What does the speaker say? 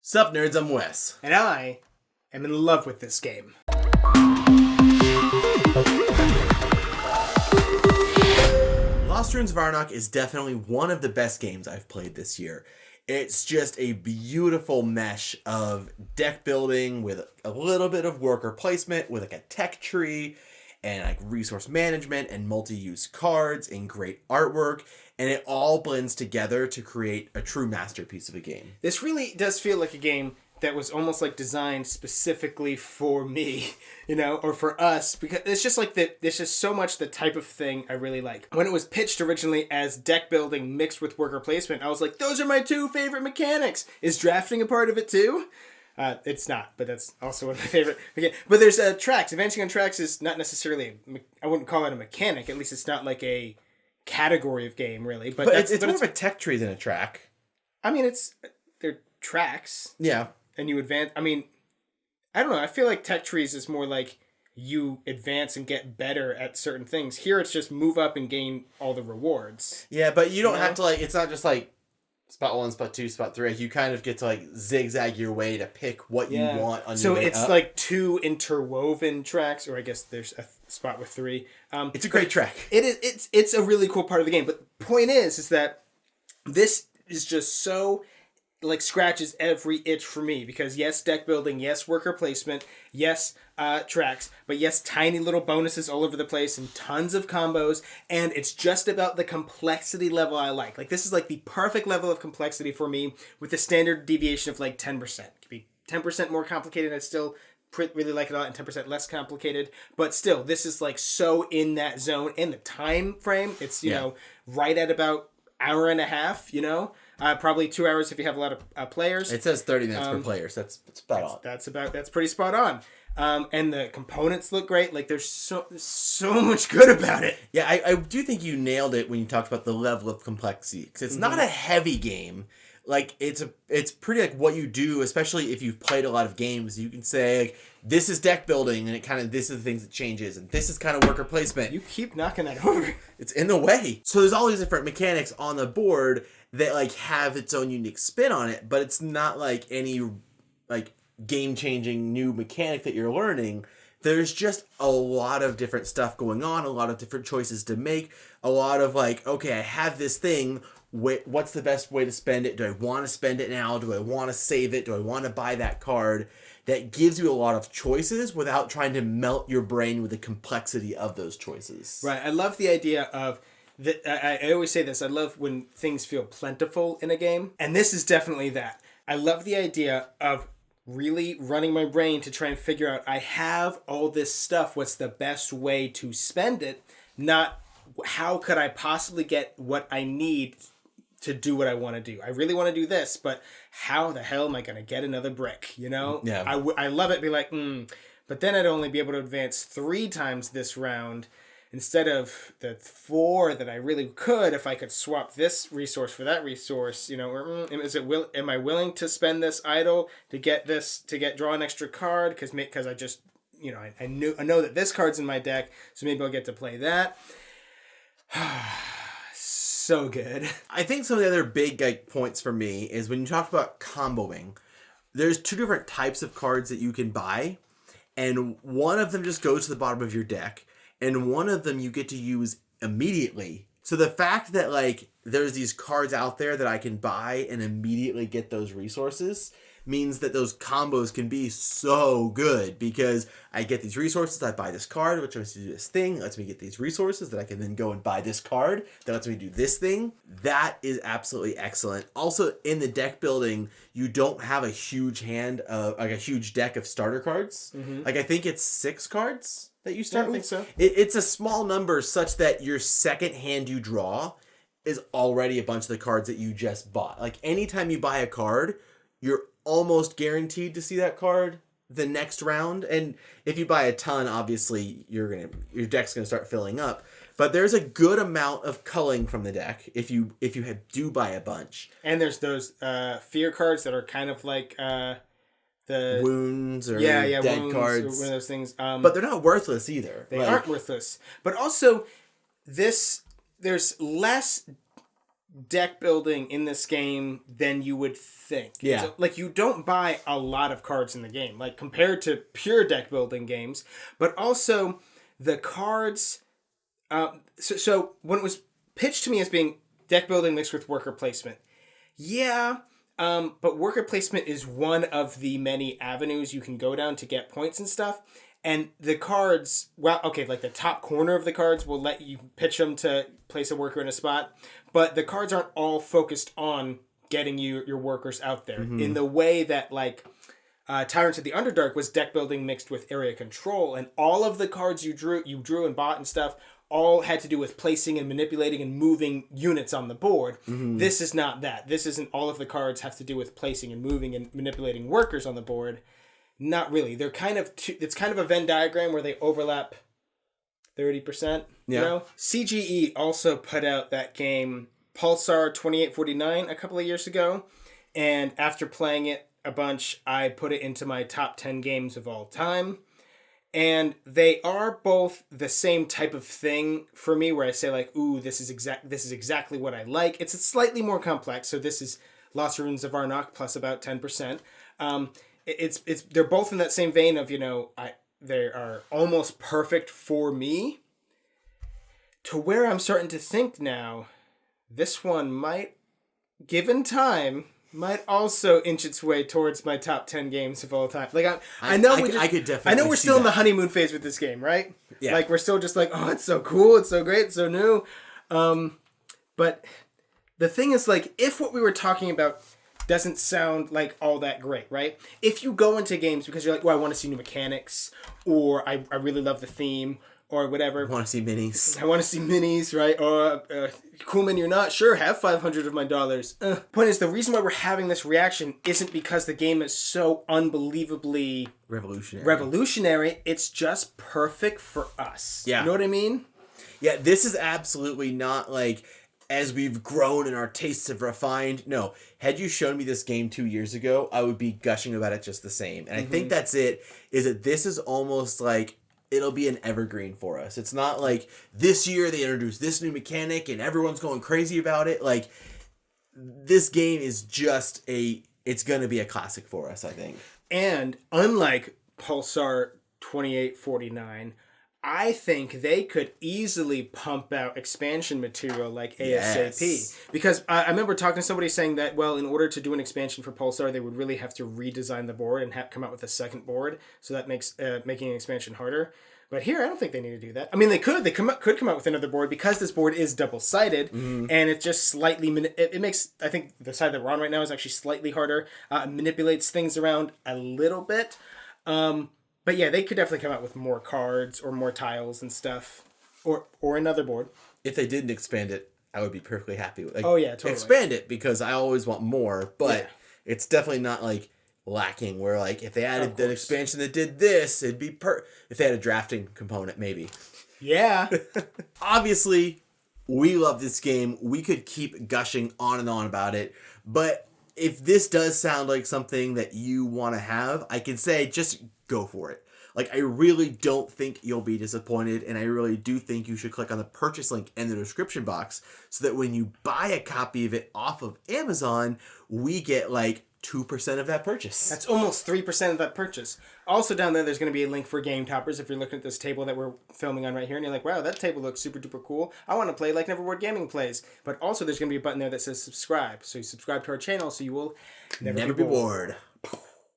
Sup, nerds, I'm Wes. And I am in love with this game. Lost Ruins of Arnak is definitely one of the best games I've played this year. It's just a beautiful mesh of deck building with a little bit of worker placement, with like a tech tree, and like resource management and multi-use cards and great artwork. And it all blends together to create a true masterpiece of a game. This really does feel like a game that was almost like designed specifically for me, or for us, because it's just like that. There's just so much the type of thing I really like. When it was pitched originally as deck building mixed with worker placement, I was like, those are my two favorite mechanics. Is drafting a part of it too? It's not, but that's also one of my favorite. But there's tracks. Advancing on tracks is not necessarily, I wouldn't call it a mechanic. At least it's not like a category of game, really. But it's more of a tech tree than a track. I mean, they're tracks. Yeah. And you advance. I mean, I don't know. I feel like tech trees is more like you advance and get better at certain things. Here, it's just move up and gain all the rewards. Yeah, but you don't have to, like, it's not just like spot 1, spot 2, spot 3. You kind of get to, like, zigzag your way to pick what you want on your way up. So it's like 2 interwoven tracks, or I guess there's a spot with 3. It's a great track. It is. It's a really cool part of the game. But the point is that this is just so, like, scratches every itch for me, because yes, deck building, yes, worker placement, yes, tracks, but yes, tiny little bonuses all over the place and tons of combos, and it's just about the complexity level I like. Like, this is like the perfect level of complexity for me, with a standard deviation of like 10%. It could be 10% more complicated, I'd still really like it a lot, and 10% less complicated, but still, this is like so in that zone. In the time frame, it's, right at about hour and a half, probably 2 hours if you have a lot of players. It says 30 minutes per player, so that's spot on. That's pretty spot on. And the components look great. Like, there's so much good about it. Yeah, I do think you nailed it when you talked about the level of complexity, because it's not a heavy game. Like, it's pretty like what you do, especially if you've played a lot of games. You can say, like, this is deck building, and this is the things that changes, and this is kind of worker placement. You keep knocking that over. It's in the way. So there's all these different mechanics on the board that, like, have its own unique spin on it, but it's not like any, like, game-changing new mechanic that you're learning. There's just a lot of different stuff going on, a lot of different choices to make, a lot of, like, okay, I have this thing. What's the best way to spend it? Do I want to spend it now? Do I want to save it? Do I want to buy that card? That gives you a lot of choices without trying to melt your brain with the complexity of those choices. Right. I love the idea of I always say this. I love when things feel plentiful in a game. And this is definitely that. I love the idea of really running my brain to try and figure out, I have all this stuff. What's the best way to spend it? Not how could I possibly get what I need to do what I want to do. I really want to do this, but how the hell am I going to get another brick? Yeah. I love it. Be like, but then I'd only be able to advance 3 times this round instead of the 4 that I really could if I could swap this resource for that resource. Or am I willing to spend this idle to draw an extra card? Because I just, I know that this card's in my deck, so maybe I'll get to play that. So good. I think some of the other big points for me is when you talk about comboing, there's 2 different types of cards that you can buy, and one of them just goes to the bottom of your deck, and one of them you get to use immediately. So the fact that, like, there's these cards out there that I can buy and immediately get those resources means that those combos can be so good, because I get these resources, I buy this card, which lets me do this thing, lets me get these resources that I can then go and buy this card that lets me do this thing. That is absolutely excellent. Also, in the deck building, you don't have a huge hand of, like, a huge deck of starter cards. Like, I think it's 6 cards that you start with. I think so. It's a small number such that your second hand you draw is already a bunch of the cards that you just bought. Like, anytime you buy a card, you're almost guaranteed to see that card the next round. And if you buy a ton, obviously your deck's gonna start filling up. But there's a good amount of culling from the deck if you do buy a bunch. And there's those fear cards that are kind of like the wounds or dead wounds cards, or one of those things. But they're not worthless either. They aren't worthless. But also, there's less deck building in this game than you would think. Yeah. So, like, you don't buy a lot of cards in the game, like, compared to pure deck building games. But also, the cards... So when it was pitched to me as being deck building mixed with worker placement, but worker placement is one of the many avenues you can go down to get points and stuff. And the cards, like the top corner of the cards will let you pitch them to place a worker in a spot. But the cards aren't all focused on getting your workers out there in the way that, like, Tyrants of the Underdark was deck building mixed with area control. And all of the cards you drew and bought and stuff all had to do with placing and manipulating and moving units on the board. This is not that. This isn't all of the cards have to do with placing and moving and manipulating workers on the board. Not really. They're kind of it's kind of a Venn diagram where they overlap 30%. Yeah. You know? CGE also put out that game Pulsar 2849 a couple of years ago, and after playing it a bunch, I put it into my top 10 games of all time. And they are both the same type of thing for me, where I say, like, ooh, this is exactly what I like. It's slightly more complex, so this is Lost Ruins of Arnak plus about 10%. They're both in that same vein of, they are almost perfect for me. To where I'm starting to think now, this one might, given time, might also inch its way towards my top 10 games of all time. Like, I know we're still in the honeymoon phase with this game, right? Yeah. Like, we're still just like, oh, it's so cool, it's so great, it's so new. But the thing is, like, if what we were talking about doesn't sound like all that great, right? If you go into games because you're like, well, I want to see new mechanics, or I really love the theme, or whatever. I want to see minis. I want to see minis, right? Or, cool mini or not, sure, have 500 of my dollars. Point is, the reason why we're having this reaction isn't because the game is so unbelievably revolutionary. It's just perfect for us. Yeah. You know what I mean? Yeah, this is absolutely not like, as we've grown and our tastes have refined. No, had you shown me this game 2 years ago, I would be gushing about it just the same. And I think that's it, is that this is almost like, it'll be an evergreen for us. It's not like this year they introduced this new mechanic and everyone's going crazy about it. Like, this game is just it's going to be a classic for us, I think. And unlike Pulsar 2849, I think they could easily pump out expansion material like ASAP. Yes. Because I remember talking to somebody saying that, well, in order to do an expansion for Pulsar, they would really have to redesign the board and come out with a second board. So that makes making an expansion harder. But here, I don't think they need to do that. I mean, they could. They could come out with another board because this board is double-sided. And it's just slightly... It makes... I think the side that we're on right now is actually slightly harder. Manipulates things around a little bit. But yeah, they could definitely come out with more cards or more tiles and stuff, or another board. If they didn't expand it, I would be perfectly happy with. Like, oh yeah, totally. Expand it because I always want more, but it's definitely not like lacking. Where like if they added an expansion that did this, it'd be if they had a drafting component, maybe. Yeah. Obviously, we love this game. We could keep gushing on and on about it, but if this does sound like something that you want to have, I can say just go for it. Like, I really don't think you'll be disappointed, and I really do think you should click on the purchase link in the description box so that when you buy a copy of it off of Amazon, we get like 2% of that purchase. That's almost 3% of that purchase. Also down there, there's going to be a link for Game Toppers if you're looking at this table that we're filming on right here, and you're like, wow, that table looks super duper cool. I want to play like Neverboard Gaming plays. But also there's going to be a button there that says subscribe. So you subscribe to our channel so you will never be bored.